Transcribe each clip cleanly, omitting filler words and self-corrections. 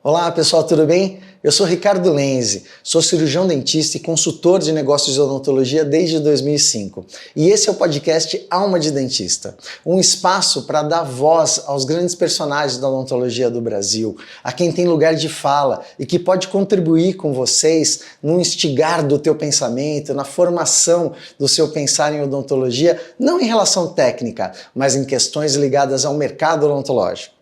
Olá pessoal, tudo bem? Eu sou Ricardo Lenzi, sou cirurgião dentista e consultor de negócios de odontologia desde 2005. E esse é o podcast Alma de Dentista, um espaço para dar voz aos grandes personagens da odontologia do Brasil, a quem tem lugar de fala e que pode contribuir com vocês no instigar do teu pensamento, na formação do seu pensar em odontologia, não em relação técnica, mas em questões ligadas ao mercado odontológico.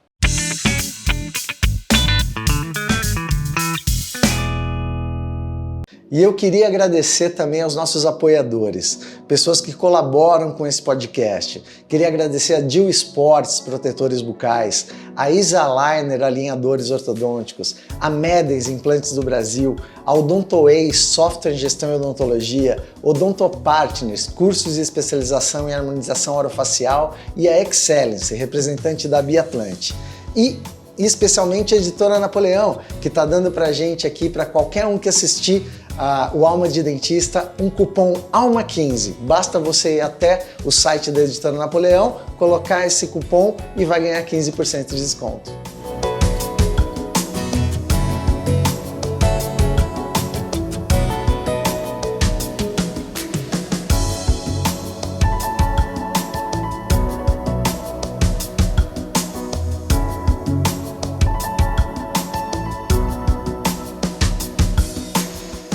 E eu queria agradecer também aos nossos apoiadores, pessoas que colaboram com esse podcast. Queria agradecer a Dil Sports, protetores bucais, a Isaliner, alinhadores ortodônticos, a Medens, implantes do Brasil, a Odontoways, software em gestão e odontologia, Odontopartners, cursos de especialização em harmonização orofacial e a Excellence, representante da Biatlante. E especialmente a editora Napoleão, que está dando pra gente aqui, para qualquer um que assistir o Alma de Dentista, um cupom ALMA15. Basta você ir até o site da editora Napoleão, colocar esse cupom e vai ganhar 15% de desconto.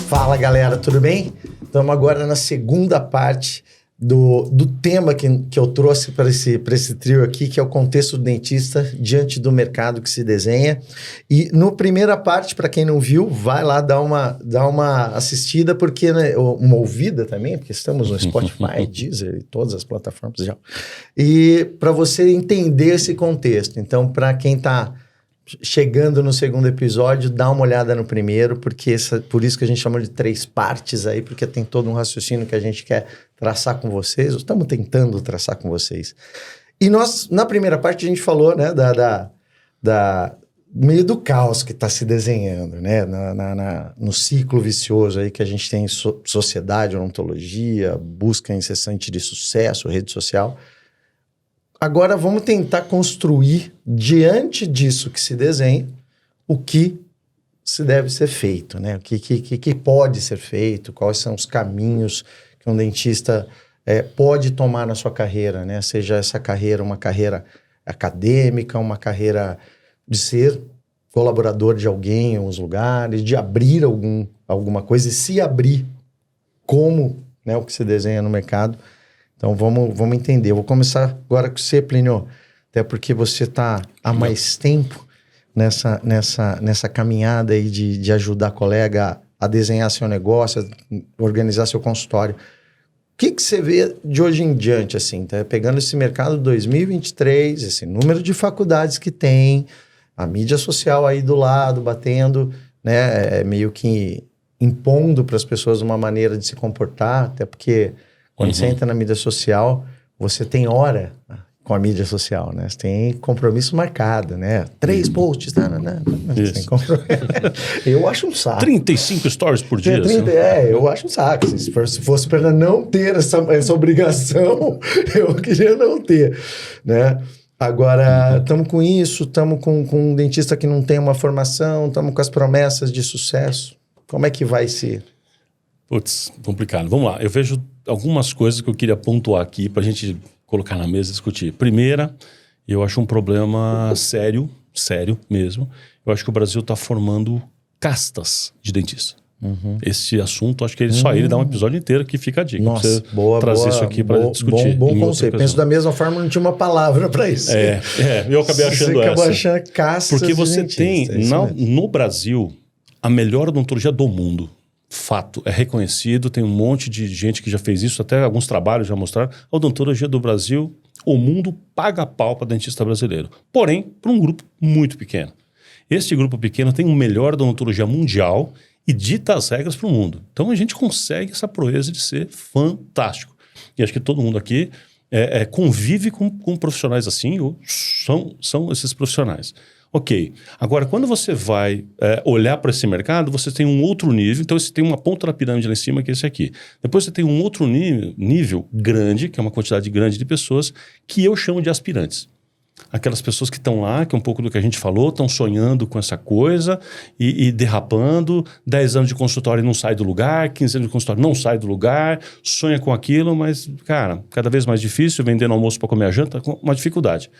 Fala galera, tudo bem? Estamos agora na segunda parte do tema que eu trouxe para esse trio aqui, que é o contexto do dentista diante do mercado que se desenha. E na primeira parte, para quem não viu, vai lá dar uma assistida, porque, né, uma ouvida também, porque estamos no Spotify, Deezer e todas as plataformas já. E para você entender esse contexto. Então, para quem está chegando no segundo episódio, dá uma olhada no primeiro, porque por isso que a gente chama de 3 partes aí, porque tem todo um raciocínio que a gente quer traçar com vocês, ou estamos tentando traçar com vocês. E nós, na primeira parte, a gente falou, né, meio do caos que está se desenhando, né, no ciclo vicioso aí que a gente tem sociedade, odontologia, busca incessante de sucesso, rede social. Agora vamos tentar construir, diante disso que se desenha, o que se deve ser feito, né? O que pode ser feito, quais são os caminhos que um dentista pode tomar na sua carreira, né? Seja essa carreira uma carreira acadêmica, uma carreira de ser colaborador de alguém em alguns lugares, de abrir alguma coisa e se abrir como, né, o que se desenha no mercado. Então, vamos entender. Eu vou começar agora com você, Plínio, até porque você está há mais tempo nessa caminhada aí de ajudar colega a desenhar seu negócio, a organizar seu consultório. O que você vê de hoje em diante, assim, tá? Pegando esse mercado 2023, esse número de faculdades que tem, a mídia social aí do lado, batendo, né, meio que impondo para as pessoas uma maneira de se comportar, até porque quando você entra na mídia social, você tem hora com a mídia social, né? Você tem compromisso marcado, né? 3 posts, Você tem eu acho um saco. 35 stories por dia. 30, eu acho um saco. Se fosse para não ter essa obrigação, eu queria não ter, né? Agora, estamos com isso, estamos com um dentista que não tem uma formação, estamos com as promessas de sucesso. Como é que vai ser? Putz, complicado. Vamos lá, eu vejo algumas coisas que eu queria pontuar aqui para a gente colocar na mesa e discutir. Primeira, eu acho um problema sério mesmo. Eu acho que o Brasil está formando castas de dentista. Esse assunto, acho que só ele dá um episódio inteiro que fica a dica. Nossa, trazer isso aqui para discutir. Bom conceito. Penso da mesma forma, não tinha uma palavra para isso. Eu acabei achando você acabou essa. achando castas. Porque você de tem, dentista, no Brasil, a melhor odontologia do mundo. Fato, é reconhecido, tem um monte de gente que já fez isso, até alguns trabalhos já mostraram. A odontologia do Brasil, o mundo paga pau para dentista brasileiro. Porém, para um grupo muito pequeno. Este grupo pequeno tem o melhor da odontologia mundial e dita as regras para o mundo. Então a gente consegue essa proeza de ser fantástico. E acho que todo mundo aqui convive com profissionais assim, ou são esses profissionais. Ok, agora quando você vai olhar para esse mercado, você tem um outro nível, então você tem uma ponta da pirâmide lá em cima, que é esse aqui. Depois você tem um outro nível grande, que é uma quantidade grande de pessoas, que eu chamo de aspirantes. Aquelas pessoas que estão lá, que é um pouco do que a gente falou, estão sonhando com essa coisa e derrapando, 10 anos de consultório e não sai do lugar, 15 anos de consultório não sai do lugar, sonha com aquilo, mas, cara, cada vez mais difícil, vendendo almoço para comer a janta, com uma dificuldade.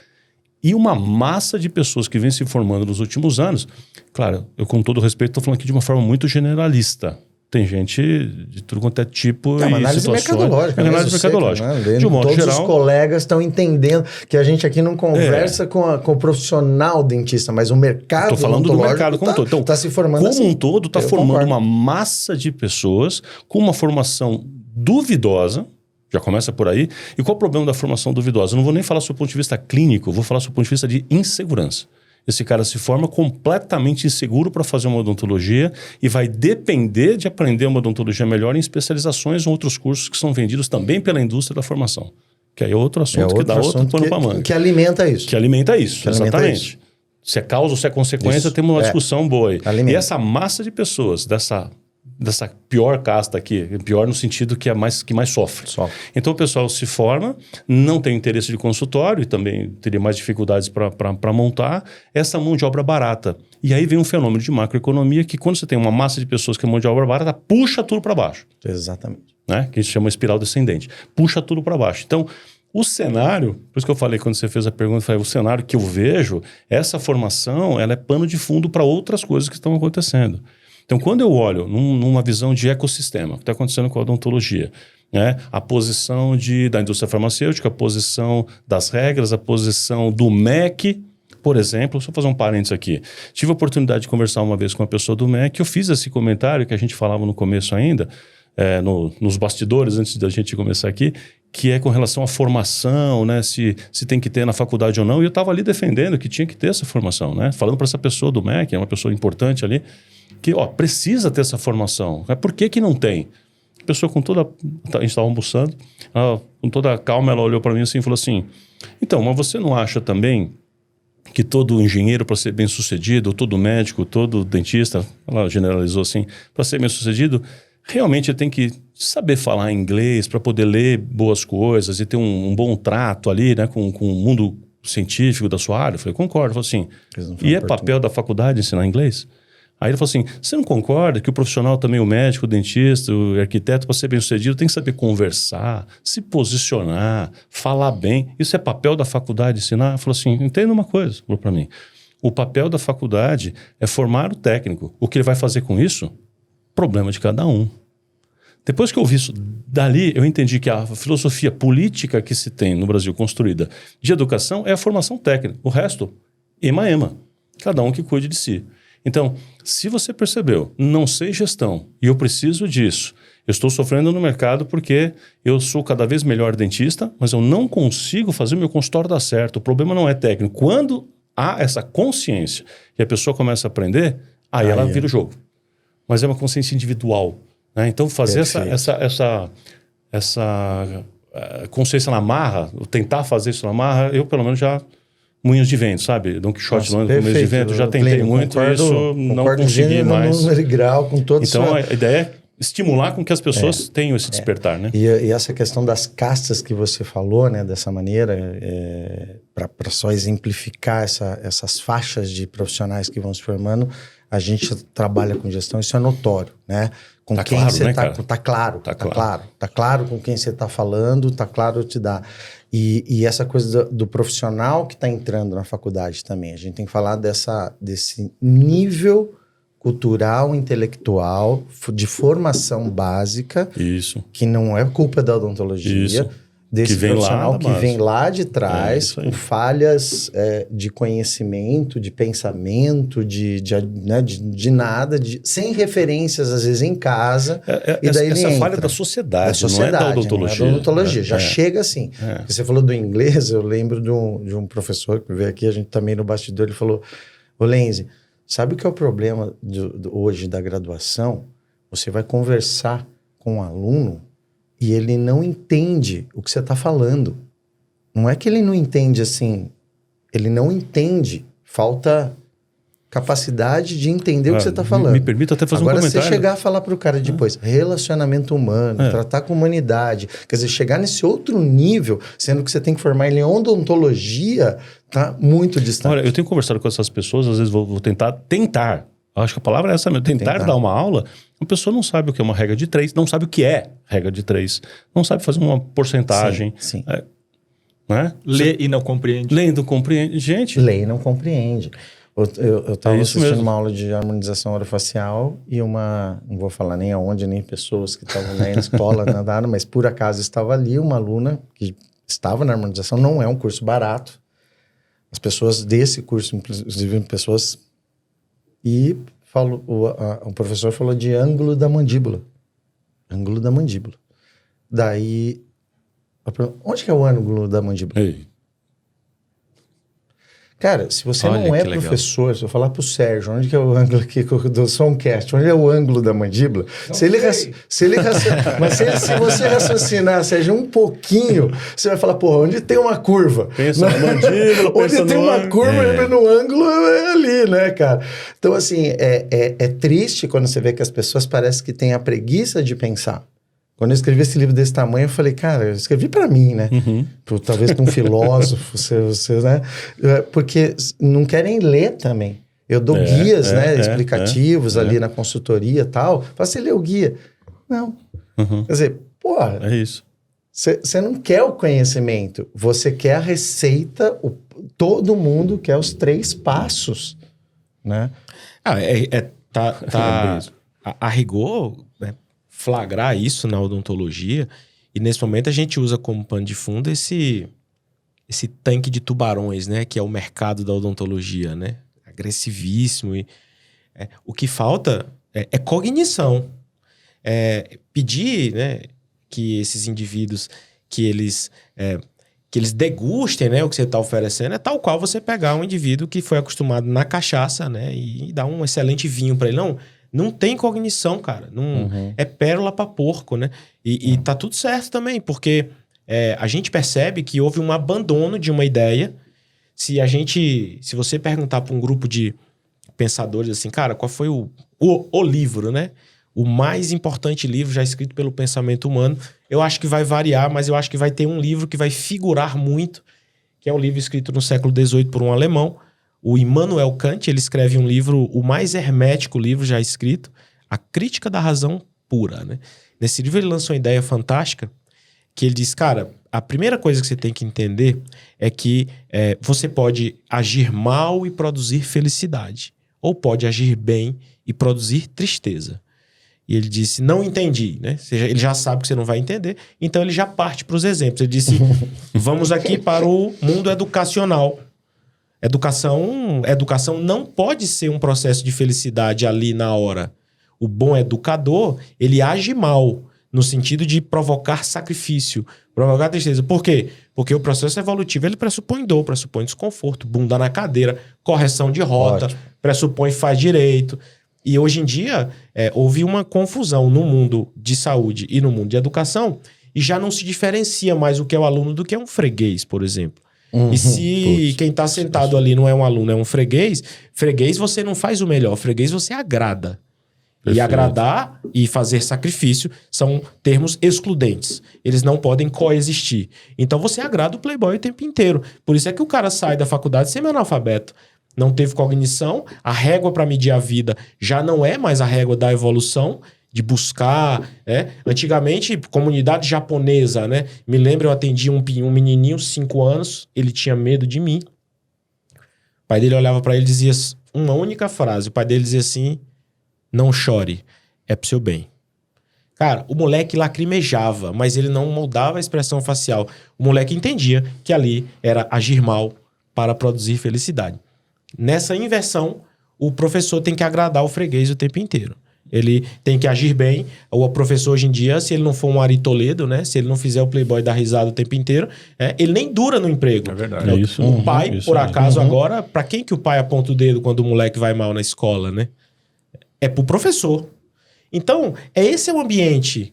E uma massa de pessoas que vem se formando nos últimos anos, claro, eu com todo respeito estou falando aqui de uma forma muito generalista. Tem gente de tudo quanto é tipo uma análise mercadológica. Análise mercadológica. Né? De um modo todos geral, os colegas estão entendendo que a gente aqui não conversa com o profissional dentista, mas o mercado estou falando do mercado como um todo. Então, está se formando como assim. um todo, está formando uma massa de pessoas com uma formação duvidosa. Já começa por aí. E qual é o problema da formação duvidosa? Eu não vou nem falar do ponto de vista clínico, vou falar do ponto de vista de insegurança. Esse cara se forma completamente inseguro para fazer uma odontologia e vai depender de aprender uma odontologia melhor em especializações ou outros cursos que são vendidos também pela indústria da formação. Que aí é outro assunto que dá outro pano para manga. Que alimenta isso. Que alimenta isso, exatamente. Se é causa ou se é consequência, temos uma discussão boa aí. Alimenta. E essa massa de pessoas, dessa pior casta aqui, pior no sentido que que mais sofre. Então o pessoal se forma, não tem interesse de consultório e também teria mais dificuldades para montar essa mão de obra barata. E aí vem um fenômeno de macroeconomia que quando você tem uma massa de pessoas que é mão de obra barata, puxa tudo para baixo. Exatamente. Né? Que a gente chama espiral descendente. Puxa tudo para baixo. Então, o cenário, por isso que eu falei quando você fez a pergunta, eu falei, o cenário que eu vejo, essa formação, ela é pano de fundo para outras coisas que estão acontecendo. Então, quando eu olho numa visão de ecossistema, o que está acontecendo com a odontologia, né? A posição da indústria farmacêutica, a posição das regras, a posição do MEC, por exemplo, só fazer um parênteses aqui. Tive a oportunidade de conversar uma vez com uma pessoa do MEC, eu fiz esse comentário que a gente falava no começo ainda, nos bastidores, antes da gente começar aqui, que é com relação à formação, né? Se tem que ter na faculdade ou não, e eu estava ali defendendo que tinha que ter essa formação, né? Falando para essa pessoa do MEC, é uma pessoa importante ali, que precisa ter essa formação. Por que não tem? A pessoa com toda... A gente estava almoçando, com toda a calma, ela olhou para mim assim e falou assim, então, mas você não acha também que todo engenheiro, para ser bem sucedido, todo médico, todo dentista, ela generalizou assim, para ser bem sucedido, realmente tem que saber falar inglês para poder ler boas coisas e ter um bom trato ali, né, com o mundo científico da sua área? Eu falei, concordo. Eu falei assim, e é papel da faculdade ensinar inglês? Aí ele falou assim, você não concorda que o profissional também, o médico, o dentista, o arquiteto, para ser bem sucedido, tem que saber conversar, se posicionar, falar bem. Isso é papel da faculdade ensinar? Ele falou assim, entenda uma coisa, falou para mim. O papel da faculdade é formar o técnico. O que ele vai fazer com isso? Problema de cada um. Depois que eu vi isso dali, eu entendi que a filosofia política que se tem no Brasil construída de educação é a formação técnica. O resto, ema. Cada um que cuide de si. Então, se você percebeu, não sei gestão e eu preciso disso, eu estou sofrendo no mercado porque eu sou cada vez melhor dentista, mas eu não consigo fazer o meu consultório dar certo. O problema não é técnico. Quando há essa consciência e a pessoa começa a aprender, aí ela vira o jogo. Mas é uma consciência individual. Né? Então, fazer essa consciência na marra, tentar fazer isso na marra, eu pelo menos já... Moinhos de vento, sabe? Don Quixote lá no começo de vento, já tentei muito isso, não consegui mais. Grau, com todo então, a ideia é estimular com que as pessoas tenham esse despertar, né? E essa questão das castas que você falou, né? Dessa maneira, para só exemplificar essas faixas de profissionais que vão se formando, a gente trabalha com gestão, isso é notório, né? Com tá quem claro, você né, tá, cara? tá claro com quem você tá falando, tá claro te dá. E essa coisa do profissional que está entrando na faculdade também. A gente tem que falar desse nível cultural, intelectual, de formação básica. Isso. Que não é culpa da odontologia. Isso. Desse que vem profissional lá que vem lá de trás, com falhas de conhecimento, de pensamento, de nada, sem referências, às vezes, em casa. E daí essa falha da sociedade, não é da odontologia. Não é da odontologia, já chega assim. Você falou do inglês, eu lembro de um professor que veio aqui, a gente também no bastidor, ele falou, ô Lenzi, sabe o que é o problema hoje da graduação? Você vai conversar com um aluno e ele não entende o que você está falando. Não é que ele não entende assim, ele não entende, falta capacidade de entender o que você está falando. Me permita até fazer Agora, um comentário. você chegar a falar para o cara depois, relacionamento humano, tratar com humanidade, quer dizer, chegar nesse outro nível, sendo que você tem que formar ele em odontologia, tá muito distante. Olha, eu tenho conversado com essas pessoas, às vezes vou tentar, acho que a palavra é essa mesmo, tentar dar uma aula, a pessoa não sabe o que é uma regra de 3, não sabe o que é regra de 3, não sabe fazer uma porcentagem. Sim. Né? Lê e não compreende. Lê e não compreende. Gente... Lê e não compreende. Eu estava assistindo mesmo. uma aula de harmonização orofacial e não vou falar nem aonde, nem pessoas que estavam na escola nadaram, mas por acaso estava ali uma aluna que estava na harmonização, não é um curso barato. As pessoas desse curso, inclusive pessoas... E o professor falou de ângulo da mandíbula. Ângulo da mandíbula. Daí, onde que é o ângulo da mandíbula? Ei. Cara, se você Olha não é que legal. professor, se eu falar pro Sérgio, onde que é o ângulo aqui do Somcast, onde é o ângulo da mandíbula? Se você raciocinar, Sérgio, um pouquinho, você vai falar, pô, onde tem uma curva? Pensa na mandíbula, pensa onde tem no uma ângulo. curva, no ângulo é ali, né, cara? Então, assim, é triste quando você vê que as pessoas parecem que têm a preguiça de pensar. Quando eu escrevi esse livro desse tamanho, eu falei, cara, eu escrevi para mim, né? Talvez para um filósofo, você, né? Porque não querem ler também. Eu dou guias, né, explicativos ali na consultoria e tal. Você lê o guia. Não. Quer dizer, porra, É isso. você não quer o conhecimento, você quer a receita, todo mundo quer os 3 passos, né? A rigor, né, flagrar isso na odontologia, e nesse momento a gente usa como pano de fundo esse tanque de tubarões, né, que é o mercado da odontologia, né, agressivíssimo. O que falta é cognição. Pedir, né, que esses indivíduos, que eles degustem, né, o que você está oferecendo, é tal qual você pegar um indivíduo que foi acostumado na cachaça, né, e dar um excelente vinho para ele. Não tem cognição, cara. É pérola para porco, né? E tá tudo certo também, porque a gente percebe que houve um abandono de uma ideia. Se você perguntar para um grupo de pensadores assim, cara, qual foi o livro, né? O mais importante livro já escrito pelo pensamento humano, eu acho que vai variar, mas eu acho que vai ter um livro que vai figurar muito, que é um livro escrito no século XVIII por um alemão, o Immanuel Kant. Ele escreve um livro, o mais hermético livro já escrito, A Crítica da Razão Pura, né? Nesse livro ele lançou uma ideia fantástica, que ele diz, cara, a primeira coisa que você tem que entender é que você pode agir mal e produzir felicidade, ou pode agir bem e produzir tristeza. E ele disse, não entendi, né? Ou seja, ele já sabe que você não vai entender, então ele já parte para os exemplos. Ele disse, vamos aqui para o mundo educacional. Educação não pode ser um processo de felicidade ali na hora. O bom educador, ele age mal, no sentido de provocar sacrifício, provocar tristeza. Por quê? Porque o processo evolutivo, ele pressupõe dor, pressupõe desconforto, bunda na cadeira, correção de rota, pressupõe faz direito. E hoje em dia, houve uma confusão no mundo de saúde e no mundo de educação, e já não se diferencia mais o que é o aluno do que é um freguês, por exemplo. E se quem está sentado ali não é um aluno, é um freguês, você não faz o melhor, freguês você agrada. Perfeito. E agradar e fazer sacrifício são termos excludentes. Eles não podem coexistir. Então você agrada o playboy o tempo inteiro. Por isso é que o cara sai da faculdade semi-analfabeto. Não teve cognição, a régua para medir a vida já não é mais a régua da evolução, de buscar, né? Antigamente, comunidade japonesa, né? Me lembro, eu atendi um menininho, 5 anos, ele tinha medo de mim. O pai dele olhava para ele e dizia uma única frase. O pai dele dizia assim, não chore, é pro seu bem. Cara, o moleque lacrimejava, mas ele não moldava a expressão facial. O moleque entendia que ali era agir mal para produzir felicidade. Nessa inversão, o professor tem que agradar o freguês o tempo inteiro. Ele tem que agir bem. O professor hoje em dia, se ele não for um Ari Toledo, né? Se ele não fizer o playboy dar risada o tempo inteiro, ele nem dura no emprego. É verdade. Isso, o pai, isso por aí. acaso, agora, pra quem que o pai aponta o dedo quando o moleque vai mal na escola, né? É pro professor. Então, esse é o ambiente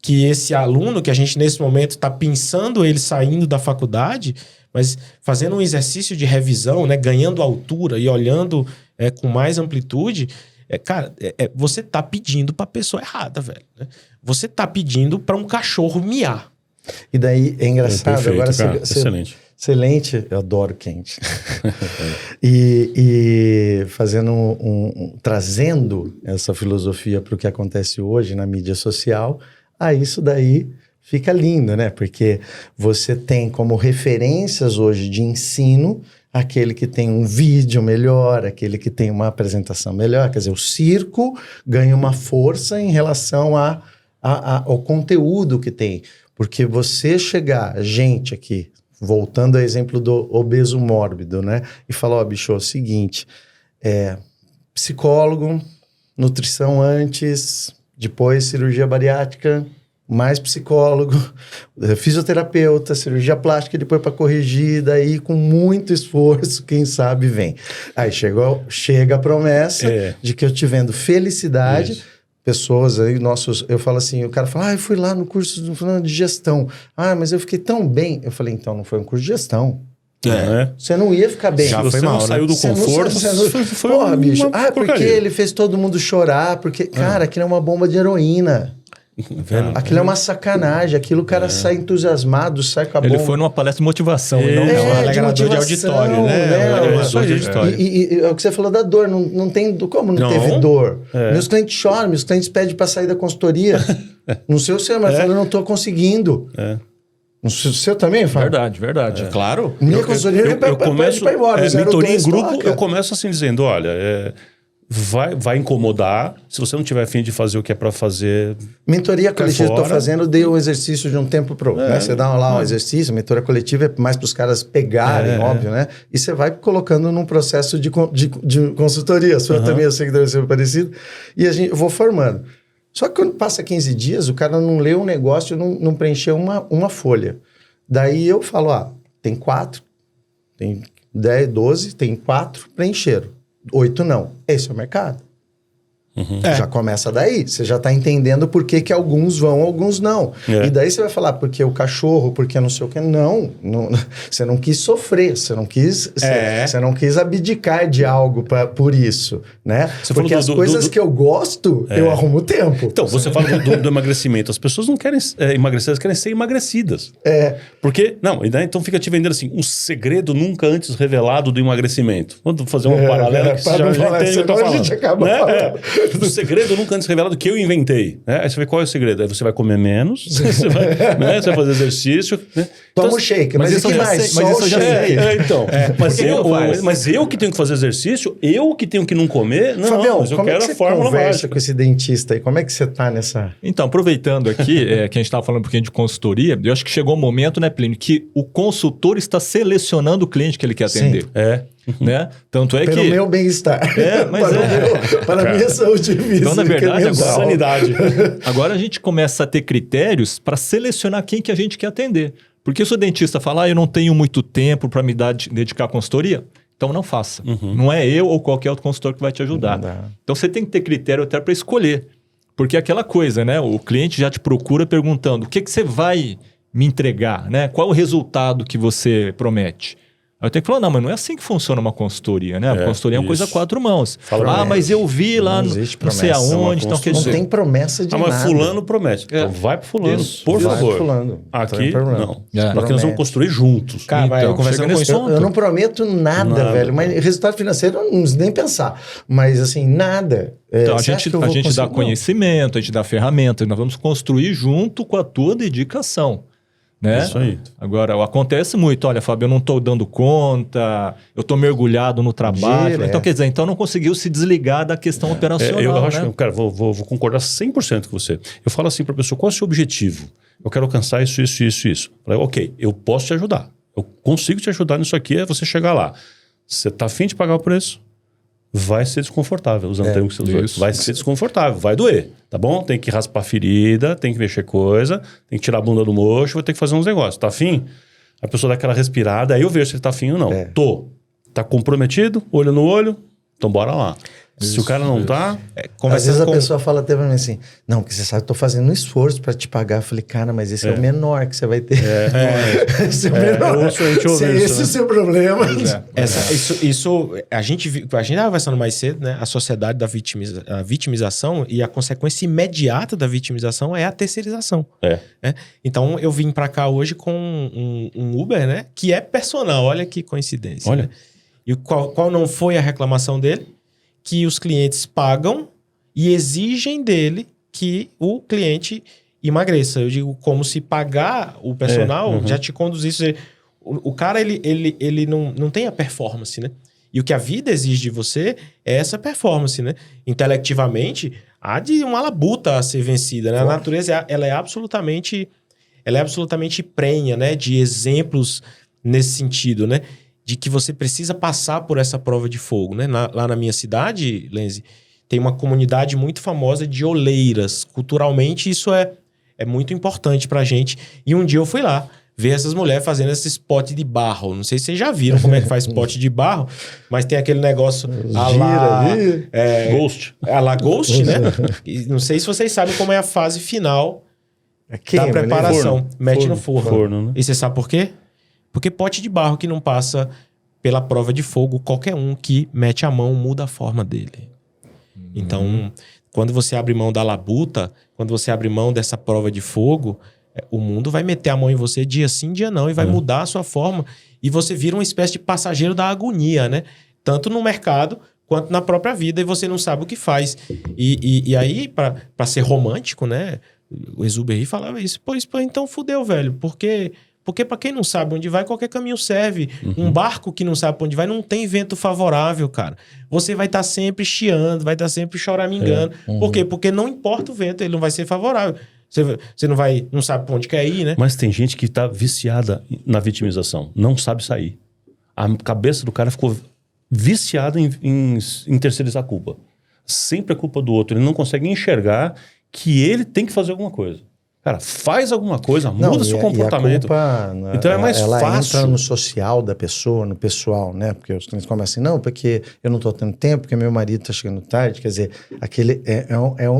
que esse aluno, que a gente nesse momento está pensando ele saindo da faculdade, mas fazendo um exercício de revisão, né? Ganhando altura e olhando com mais amplitude, cara, você tá pedindo pra pessoa errada, velho. Né? Você tá pedindo pra um cachorro miar. E daí é engraçado, Perfeito, agora cara, excelente. Excelente, eu adoro quente. e fazendo trazendo essa filosofia para o que acontece hoje na mídia social, isso daí fica lindo, né? Porque você tem como referências hoje de ensino aquele que tem um vídeo melhor, aquele que tem uma apresentação melhor. Quer dizer, o circo ganha uma força em relação ao conteúdo que tem. Porque você chegar, gente aqui, voltando ao exemplo do obeso mórbido, né? E falar, ó, bicho, é o seguinte, psicólogo, nutrição antes, depois cirurgia bariátrica, mais psicólogo, fisioterapeuta, cirurgia plástica, depois para corrigir, daí com muito esforço, quem sabe vem. Aí chega a promessa de que eu te vendo felicidade. Isso. Pessoas aí, eu falo assim, o cara fala, eu fui lá no curso de gestão. Mas eu fiquei tão bem. Eu falei, então, não foi um curso de gestão. Você não ia ficar bem. Já foi mal, né? Saiu do conforto. Porra, bicho. Porque ele fez todo mundo chorar, porque, cara, aquilo é uma bomba de heroína. Aquilo é uma sacanagem. Aquilo o cara sai entusiasmado, sai com a bomba. Ele foi numa palestra de motivação, e não um alegrador de auditório, né? De auditório. E é o que você falou da dor. Não tem como não teve dor. Meus clientes choram, meus clientes pedem para sair da consultoria. Não sei o seu, mas eu não estou conseguindo. Não sei o seu também, Fábio? Verdade. Claro. Minha consultoria eu começo para ir embora. Mentoria em grupo, eu começo assim dizendo, olha... Vai incomodar. Se você não tiver afim de fazer o que é para fazer... Mentoria coletiva eu estou fazendo, dei um exercício de um tempo para outro. Né? Você dá lá um exercício, mentoria coletiva é mais para os caras pegarem, óbvio, né? E você vai colocando num processo de consultoria. A sua também, eu sei que deve ser parecido. E eu vou formando. Só que quando passa 15 dias, o cara não leu um negócio, não preencheu uma folha. Daí eu falo, tem 4, tem 10, 12, tem 4, preencheram. 8 não. Esse é o mercado. Já começa daí. Você já está entendendo por que alguns vão, alguns não. E daí você vai falar porque o cachorro, porque não sei o que. Não, você não quis sofrer, você não quis abdicar de algo por isso, né? Porque as coisas que eu gosto, eu arrumo tempo. Então, você fala do emagrecimento. As pessoas não querem emagrecer, elas querem ser emagrecidas. Porque, então fica te vendendo assim, um segredo nunca antes revelado do emagrecimento. Vamos fazer uma paralela que você já entende o que eu tô falando. A gente acaba falando. O segredo nunca antes revelado que eu inventei. Né? Aí você vê qual é o segredo. Aí você vai comer menos, você vai fazer exercício. Né? Toma o shake, mas isso que mais? Só o shake. Mas eu que tenho que fazer exercício, eu que tenho que não comer, não, Fabião, mas eu quero a fórmula mágica. Com esse dentista aí, como é que você tá nessa... Então, aproveitando aqui, que a gente estava falando um pouquinho de consultoria, eu acho que chegou um momento, né, Plínio, que o consultor está selecionando o cliente que ele quer atender. Né? Tanto é pelo meu bem-estar. Para a minha saúde física. Então, na verdade, agora, sanidade. Agora a gente começa a ter critérios para selecionar quem que a gente quer atender. Porque se o dentista falar, eu não tenho muito tempo para me dedicar à consultoria, então não faça. Não é eu ou qualquer outro consultor que vai te ajudar. Então você tem que ter critério até para escolher. Porque é aquela coisa, né? O cliente já te procura perguntando o que você vai me entregar, né? Qual o resultado que você promete? Aí eu tenho que falar, não, mas não é assim que funciona uma consultoria, né? A consultoria é uma coisa a 4 mãos. Mas eu vi lá, não sei aonde. Então, não tem promessa de nada. Mas fulano promete. Então vai pro fulano, por favor. Fulano. Aqui, não. Nós vamos construir juntos. Cara, então, eu conversando com isso, eu não prometo nada, velho. Mas resultado financeiro, eu não nem pensar. Mas assim, nada. Então, a gente dá conhecimento, a gente dá ferramenta. Nós vamos construir junto com a tua dedicação. Né? Isso aí. Agora, acontece muito. Olha, Fábio, eu não estou dando conta, eu estou mergulhado no trabalho. Então, quer dizer, então não conseguiu se desligar da questão operacional. Eu acho que, cara, vou concordar 100% com você. Eu falo assim para a pessoa, qual é o seu objetivo? Eu quero alcançar isso. Falei, ok, eu posso te ajudar. Eu consigo te ajudar nisso aqui, é você chegar lá. Você está afim de pagar o preço? Vai ser desconfortável, usando o termo que você usou. Vai ser desconfortável, vai doer, tá bom? Tem que raspar a ferida, tem que mexer coisa, tem que tirar a bunda do mocho, vai ter que fazer uns negócios. Tá afim? A pessoa dá aquela respirada, aí eu vejo se ele tá afim ou não. Tô. Tá comprometido, olho no olho, Então bora lá. Se o cara não tá... Às vezes a pessoa fala até pra mim assim, não, porque você sabe que eu tô fazendo um esforço pra te pagar. Eu falei, cara, mas esse é o menor que você vai ter. Esse é o menor. A gente ouve Se isso, esse é né? o seu problema. A gente estava conversando mais cedo, né? A sociedade da vitimização e a consequência imediata da vitimização é a terceirização. Né? Então, eu vim pra cá hoje com um Uber, né? Que é personal. Olha que coincidência. Olha. Né? E qual não foi a reclamação dele? Que os clientes pagam e exigem dele que o cliente emagreça. Eu digo, como se pagar o personal já te conduzisse... O cara, ele não tem a performance, né? E o que a vida exige de você é essa performance, né? Intelectivamente, há de uma labuta a ser vencida, né? A natureza, ela é absolutamente prenha, né? De exemplos nesse sentido, né? De que você precisa passar por essa prova de fogo, né? Lá na minha cidade, Lenzi, tem uma comunidade muito famosa de oleiras. Culturalmente, isso é muito importante pra gente. E um dia eu fui lá ver essas mulheres fazendo esse spot de barro. Não sei se vocês já viram como é que faz spot de barro, mas tem aquele negócio Ghost. a la Ghost, né? E não sei se vocês sabem como é a fase final da preparação. Mete no forno. Né? E você sabe por quê? Porque pote de barro que não passa pela prova de fogo, qualquer um que mete a mão muda a forma dele. Então, quando você abre mão da labuta, quando você abre mão dessa prova de fogo, o mundo vai meter a mão em você dia sim, dia não, e vai mudar a sua forma. E você vira uma espécie de passageiro da agonia, né? Tanto no mercado quanto na própria vida, e você não sabe o que faz. E aí, para ser romântico, né? O Exuberry falava isso. Pô, então fudeu, velho. Porque para quem não sabe onde vai, qualquer caminho serve. Um barco que não sabe para onde vai não tem vento favorável, cara. Você vai estar sempre chiando, vai estar sempre choramingando. Por quê? Porque não importa o vento, ele não vai ser favorável. Você não sabe para onde quer ir, né? Mas tem gente que tá viciada na vitimização. Não sabe sair. A cabeça do cara ficou viciada em terceirizar a culpa. Sempre é culpa do outro. Ele não consegue enxergar que ele tem que fazer alguma coisa. Cara, faz alguma coisa, muda seu comportamento. E a culpa, então é mais ela fácil. Entra no social da pessoa, no pessoal, né? Porque os clientes começam assim, não, porque eu não tô tendo tempo, porque meu marido tá chegando tarde. Quer dizer, aquele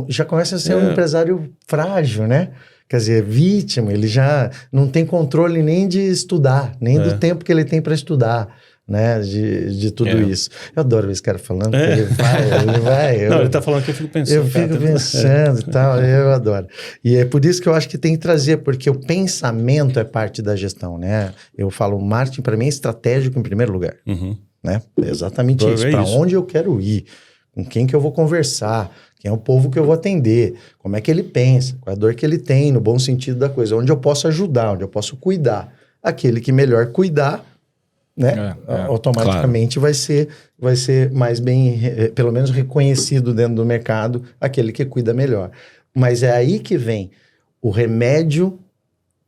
já começa a ser um empresário frágil, né? Quer dizer, vítima, ele já não tem controle nem de estudar, nem do tempo que ele tem para estudar. Né, de tudo isso. Eu adoro ver esse cara falando, porque ele vai. Não, ele tá falando que eu fico pensando. Eu fico pensando e tal, eu adoro. E é por isso que eu acho que tem que trazer, porque o pensamento é parte da gestão, né? Eu falo, o marketing para mim é estratégico em primeiro lugar, né? É exatamente isso. Para onde eu quero ir, com quem que eu vou conversar, quem é o povo que eu vou atender, como é que ele pensa, qual é a dor que ele tem, no bom sentido da coisa, onde eu posso ajudar, onde eu posso cuidar. Aquele que melhor cuidar, né? Automaticamente vai ser mais bem, pelo menos reconhecido dentro do mercado, aquele que cuida melhor. Mas é aí que vem o remédio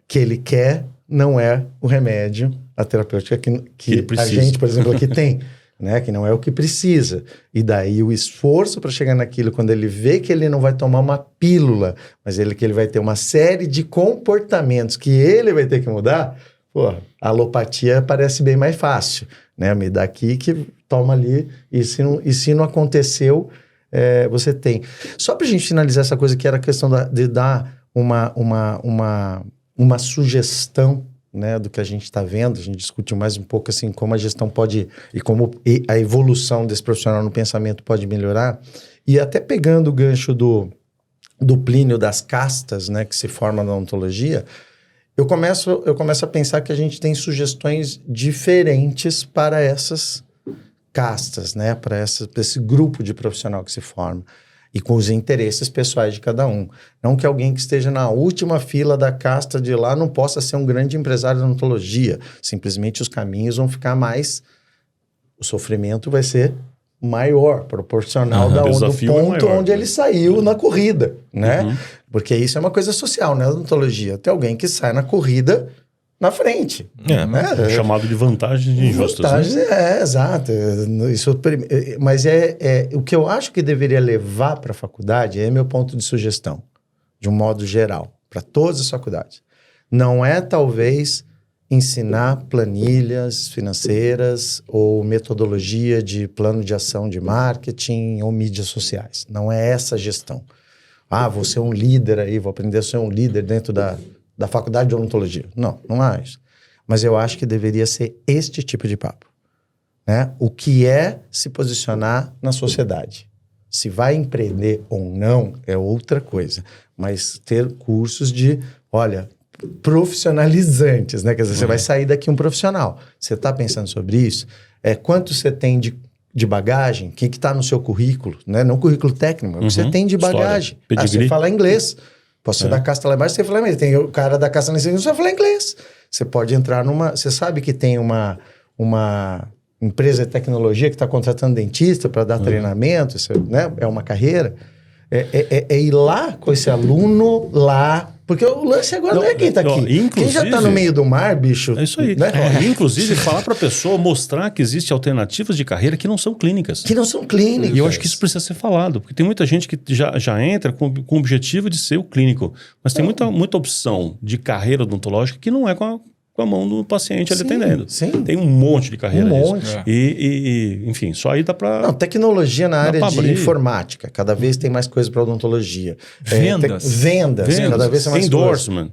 que ele quer, não é o remédio, a terapêutica que a gente, por exemplo, aqui tem, né? Que não é o que precisa. E daí o esforço para chegar naquilo, quando ele vê que ele não vai tomar uma pílula, mas que ele vai ter uma série de comportamentos que ele vai ter que mudar. Pô, a alopatia parece bem mais fácil, né? Me dá aqui que toma ali, e se não aconteceu, você tem. Só pra gente finalizar essa coisa que era a questão de dar uma sugestão, né, do que a gente está vendo, a gente discutiu mais um pouco assim, como a gestão pode, e como a evolução desse profissional no pensamento pode melhorar, e até pegando o gancho do Plínio das castas, né, que se forma na ontologia, eu começo a pensar que a gente tem sugestões diferentes para essas castas, né? Para esse grupo de profissional que se forma. E com os interesses pessoais de cada um. Não que alguém que esteja na última fila da casta de lá não possa ser um grande empresário da ontologia. Simplesmente os caminhos vão ficar mais... O sofrimento vai ser maior, proporcional do ponto onde ele saiu na corrida, né? Porque isso é uma coisa social, né? A odontologia. Tem alguém que sai na corrida na frente. Né? Chamado de vantagens injustas. Vantagens, exato. Isso, mas o que eu acho que deveria levar para a faculdade é meu ponto de sugestão, de um modo geral, para todas as faculdades. Não é, talvez, ensinar planilhas financeiras ou metodologia de plano de ação de marketing ou mídias sociais. Não é essa a gestão. Vou ser um líder aí, vou aprender a ser um líder dentro da faculdade de odontologia. Não é isso. Mas eu acho que deveria ser este tipo de papo, né? O que é se posicionar na sociedade? Se vai empreender ou não é outra coisa. Mas ter cursos de, profissionalizantes, né? Quer dizer, você vai sair daqui um profissional. Você está pensando sobre isso? Quanto você tem de bagagem? O que está no seu currículo? Né? Não currículo técnico, mas o que você tem de bagagem. Você fala inglês. Posso ser da casta lá embaixo, você fala inglês. Tem o cara da casta lá em cima, você vai falar inglês. Você pode entrar numa... Você sabe que tem uma empresa de tecnologia que está contratando dentista para dar treinamento, isso, né? É uma carreira. É ir lá com esse aluno lá... Porque o lance agora não é quem está aqui. Quem já está no meio do mar, bicho... É isso aí. Né? Inclusive, falar para a pessoa, mostrar que existem alternativas de carreira que não são clínicas. Que não são clínicas. E eu acho que isso precisa ser falado. Porque tem muita gente que já entra com o objetivo de ser o clínico. Mas tem muita opção de carreira odontológica que não é com a mão do paciente ali atendendo. Sim. Tem um monte de carreira disso. Enfim, só aí dá para... Não, tecnologia na área de informática. Cada vez tem mais coisa para odontologia. Vendas. Cada vez tem mais endorsement.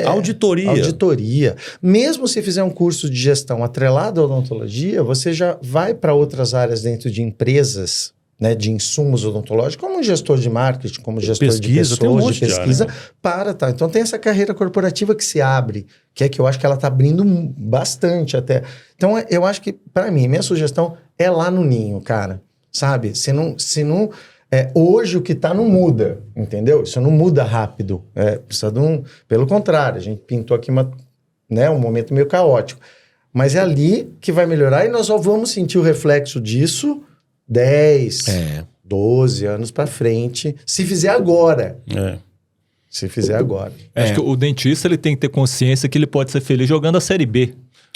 Auditoria. Mesmo se fizer um curso de gestão atrelado à odontologia, você já vai para outras áreas dentro de empresas, né, de insumos odontológicos, como um gestor de marketing, como gestor de pessoas, de pesquisa, Então tem essa carreira corporativa que se abre, que eu acho que ela está abrindo bastante até. Então eu acho que, para mim, minha sugestão é lá no ninho, cara, sabe? Se não hoje o que está não muda, entendeu? Isso não muda rápido. Precisa de pelo contrário, a gente pintou aqui um momento meio caótico. Mas é ali que vai melhorar e nós só vamos sentir o reflexo disso 10, 12 anos para frente, se fizer agora. Se fizer agora. Acho que o dentista ele tem que ter consciência que ele pode ser feliz jogando a Série B.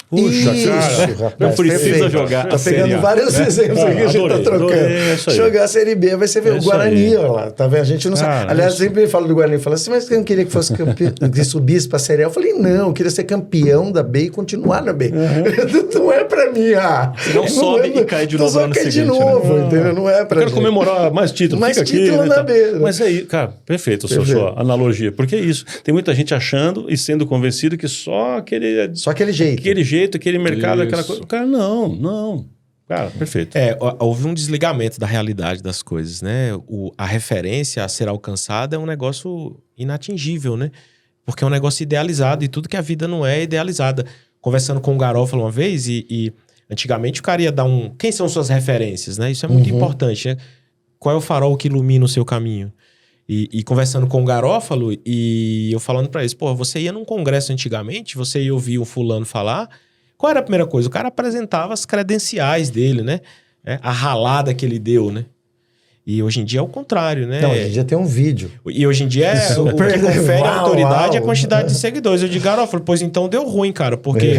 Puxa, cara, rapaz, não precisa jogar a Série A. Tô pegando vários exemplos aqui que a gente tá trocando. Jogar a Série B, vai ser ver o Guarani, olha lá, tá vendo? A gente não sabe. Aliás, sempre falo do Guarani, fala assim, mas você não queria que fosse que subisse pra Série A? Eu falei, não, eu queria ser campeão da B e continuar na B. Não é pra mim, Você não sobe e cai de novo no ano seguinte, entendeu? Não é pra gente. Quero comemorar mais título, mais fica título aqui, na B. Mas aí, cara, perfeito a sua analogia. Porque é isso. Tem muita gente achando e sendo convencido que só aquele jeito. Aquele jeito, aquele mercado, aquela coisa. Cara, não. Cara, perfeito. Houve um desligamento da realidade das coisas, né? A referência a ser alcançada é um negócio inatingível, né? Porque é um negócio idealizado e tudo que a vida não é idealizada. Conversando com o Garofalo uma vez e antigamente o cara ia dar quem são suas referências, né? Isso é muito importante, né? Qual é o farol que ilumina o seu caminho? E conversando com o Garofalo e eu falando pra eles, você ia num congresso antigamente, você ia ouvir um fulano falar... Qual era a primeira coisa? O cara apresentava as credenciais dele, né? A ralada que ele deu, né? E hoje em dia é o contrário, né? Não, hoje em dia tem um vídeo. E hoje em dia o que confere a autoridade é a quantidade de seguidores. Eu digo, Garofalo, pois então deu ruim, cara. Porque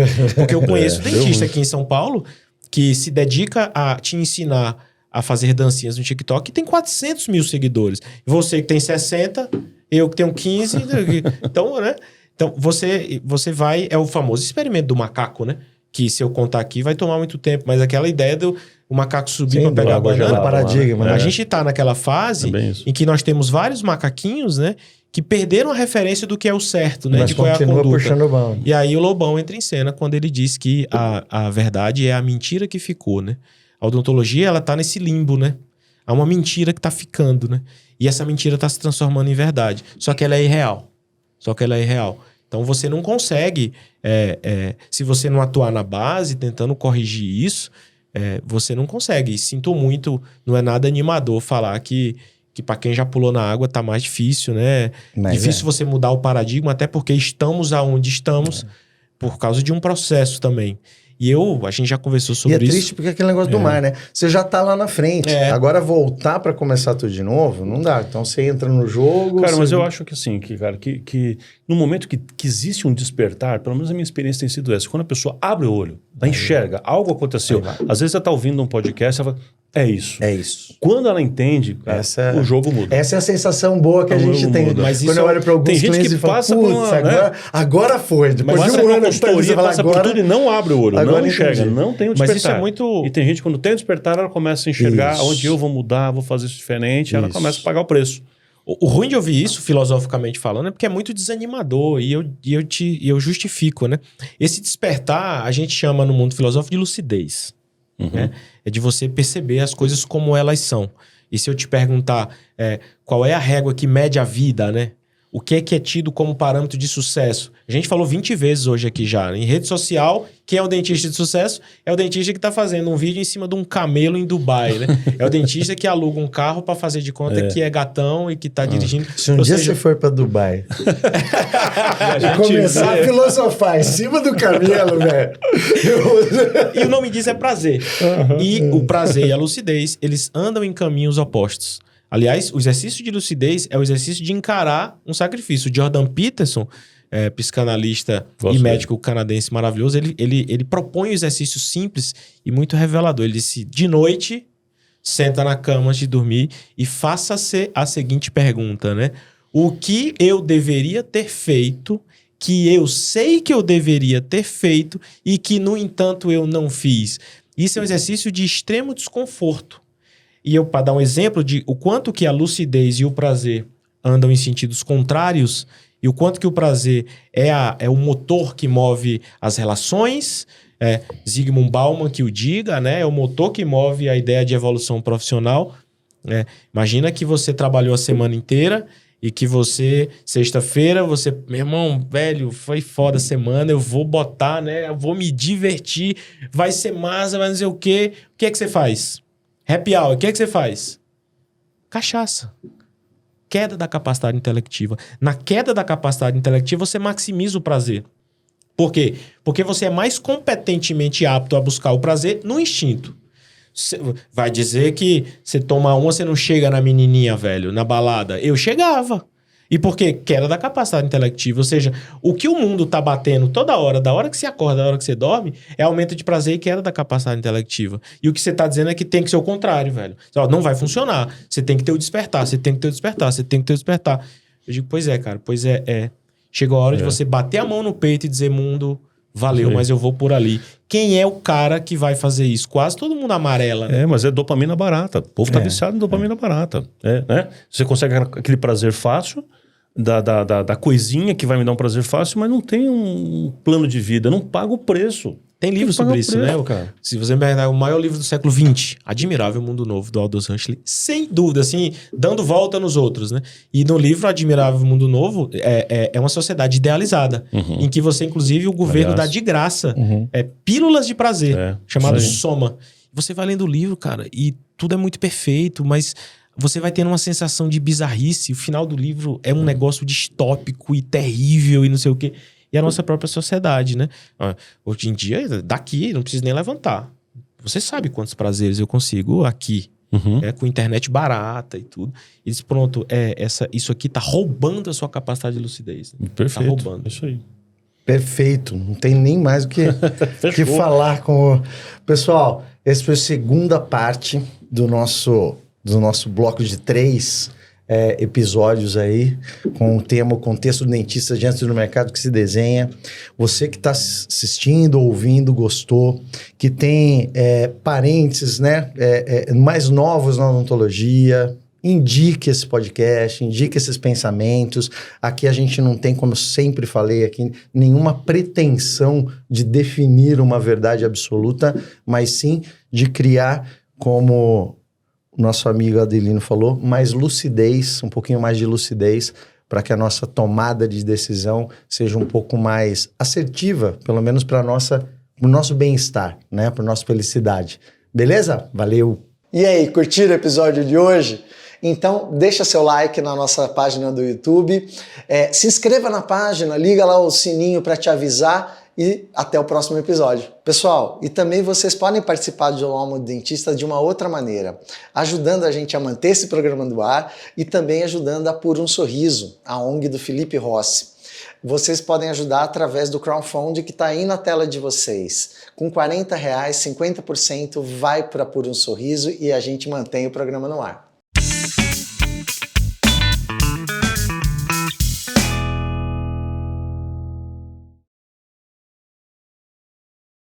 eu conheço dentista aqui em São Paulo que se dedica a te ensinar a fazer dancinhas no TikTok que tem 400 mil seguidores. Você que tem 60, eu que tenho 15. Então, né? Então, você vai... É o famoso experimento do macaco, né? Que se eu contar aqui vai tomar muito tempo. Mas aquela ideia do macaco subir para pegar a banana... paradigma, A gente tá naquela fase em que nós temos vários macaquinhos, né? Que perderam a referência do que é o certo, né? Mas de qual é a conduta. Puxando o banco. E aí o Lobão entra em cena quando ele diz que a verdade é a mentira que ficou, né? A odontologia, ela tá nesse limbo, né? Há uma mentira que tá ficando, né? E essa mentira tá se transformando em verdade. Só que ela é irreal. Então você não consegue, se você não atuar na base, tentando corrigir isso, você não consegue. E sinto muito, não é nada animador falar que para quem já pulou na água tá mais difícil, né? Difícil você mudar o paradigma, até porque estamos aonde estamos por causa de um processo também. E a gente já conversou sobre isso. E é triste porque é aquele negócio do mar, né? Você já tá lá na frente. Agora voltar para começar tudo de novo, não dá. Então você entra no jogo... Cara, mas eu acho que assim, que no momento que existe um despertar, pelo menos a minha experiência tem sido essa, quando a pessoa abre o olho, ela enxerga, algo aconteceu. Às vezes você tá ouvindo um podcast, ela fala, É isso. É isso. Quando ela entende, cara, o jogo muda. Essa é a sensação boa que a gente tem. Mas Quando isso eu olho para alguns tem gente clientes que e falo, passa por putz, uma, agora foi. Depois Mas de você um ano na que tá, você consultoria fala, passa por tudo e não abre o olho, agora não enxerga, entendi. não tem o Mas despertar. isso é muito... E tem gente, quando tem o despertar, ela começa a enxergar Isso. onde eu vou mudar, vou fazer isso diferente, ela Isso. começa a pagar o preço. O ruim de ouvir isso, filosoficamente falando, é porque é muito desanimador e eu justifico, né? Esse despertar, a gente chama no mundo filosófico de lucidez. Né? É de você perceber as coisas como elas são. E se eu te perguntar qual é a régua que mede a vida, né? O que é tido como parâmetro de sucesso? A gente falou 20 vezes hoje aqui já. Em rede social, quem é o dentista de sucesso? É o dentista que está fazendo um vídeo em cima de um camelo em Dubai, né? É o dentista que aluga um carro para fazer de conta que é gatão e que está dirigindo. Se um dia você for para Dubai e começar a filosofar em cima do camelo, velho. E o nome disso é prazer. E o prazer e a lucidez, eles andam em caminhos opostos. Aliás, o exercício de lucidez é o exercício de encarar um sacrifício. O Jordan Peterson, psicanalista e médico canadense maravilhoso, ele propõe um exercício simples e muito revelador. Ele disse, de noite, senta na cama antes de dormir e faça-se a seguinte pergunta, né? O que eu deveria ter feito, que eu sei que eu deveria ter feito e que, no entanto, eu não fiz? Isso é um exercício de extremo desconforto. E eu, para dar um exemplo de o quanto que a lucidez e o prazer andam em sentidos contrários e o quanto que o prazer é o motor que move as relações, Zygmunt Bauman que o diga, né? É o motor que move a ideia de evolução profissional. Imagina que você trabalhou a semana inteira e que você, sexta-feira, meu irmão, velho, foi foda a semana, eu vou botar, né? Eu vou me divertir, vai ser massa, vai não sei o quê. O que é que você faz? Happy hour, o que é que você faz? Cachaça. Queda da capacidade intelectiva. Na queda da capacidade intelectiva, você maximiza o prazer. Por quê? Porque você é mais competentemente apto a buscar o prazer no instinto. Vai dizer que você toma uma, você não chega na menininha, velho, na balada. Eu chegava. E por quê? Queda da capacidade intelectiva. Ou seja, o que o mundo tá batendo toda hora, da hora que você acorda, da hora que você dorme, é aumento de prazer e queda da capacidade intelectiva. E o que você tá dizendo é que tem que ser o contrário, velho. Não vai funcionar. Você tem que ter o despertar, você tem que ter o despertar, você tem que ter o despertar. Eu digo, pois é, cara, pois é. Chegou a hora de você bater a mão no peito e dizer, mundo, valeu, mas eu vou por ali. Quem é o cara que vai fazer isso? Quase todo mundo amarela. Né? Mas é dopamina barata. O povo tá viciado em dopamina barata. Né? Você consegue aquele prazer fácil, da coisinha que vai me dar um prazer fácil, mas não tem um plano de vida, não paga o preço. Tem livro sobre isso, preço, né? Cara. Se você me perguntar, o maior livro do século XX, Admirável Mundo Novo, do Aldous Huxley, sem dúvida, assim, dando volta nos outros, né? E no livro Admirável Mundo Novo, é uma sociedade idealizada, em que você, inclusive, o governo dá de graça pílulas de prazer, chamado Soma. Você vai lendo o livro, cara, e tudo é muito perfeito, mas você vai tendo uma sensação de bizarrice. O final do livro é um negócio distópico e terrível e não sei o quê. E a nossa própria sociedade, né? Hoje em dia, daqui, não preciso nem levantar. Você sabe quantos prazeres eu consigo aqui, com internet barata e tudo. E diz, pronto, isso aqui tá roubando a sua capacidade de lucidez. Né? Perfeito, tá roubando. Isso aí. Perfeito, não tem nem mais o que falar com o... Pessoal, essa foi a segunda parte do nosso bloco de 3 episódios aí, com o tema o contexto do dentista diante do mercado que se desenha. Você que está assistindo, ouvindo, gostou, que tem parentes, né, mais novos na odontologia, indique esse podcast, indique esses pensamentos. Aqui a gente não tem, como eu sempre falei aqui, nenhuma pretensão de definir uma verdade absoluta, mas sim de criar, como o nosso amigo Adelino falou, mais lucidez, um pouquinho mais de lucidez, para que a nossa tomada de decisão seja um pouco mais assertiva, pelo menos para o nosso bem-estar, né? Para a nossa felicidade. Beleza? Valeu! E aí, curtiram o episódio de hoje? Então, deixa seu like na nossa página do YouTube, se inscreva na página, liga lá o sininho para te avisar e até o próximo episódio. Pessoal, e também vocês podem participar do Alma do Dentista de uma outra maneira, ajudando a gente a manter esse programa no ar e também ajudando a Por um Sorriso, a ONG do Felipe Rossi. Vocês podem ajudar através do crowdfunding que está aí na tela de vocês. Com R$40, 50% vai para Por um Sorriso e a gente mantém o programa no ar.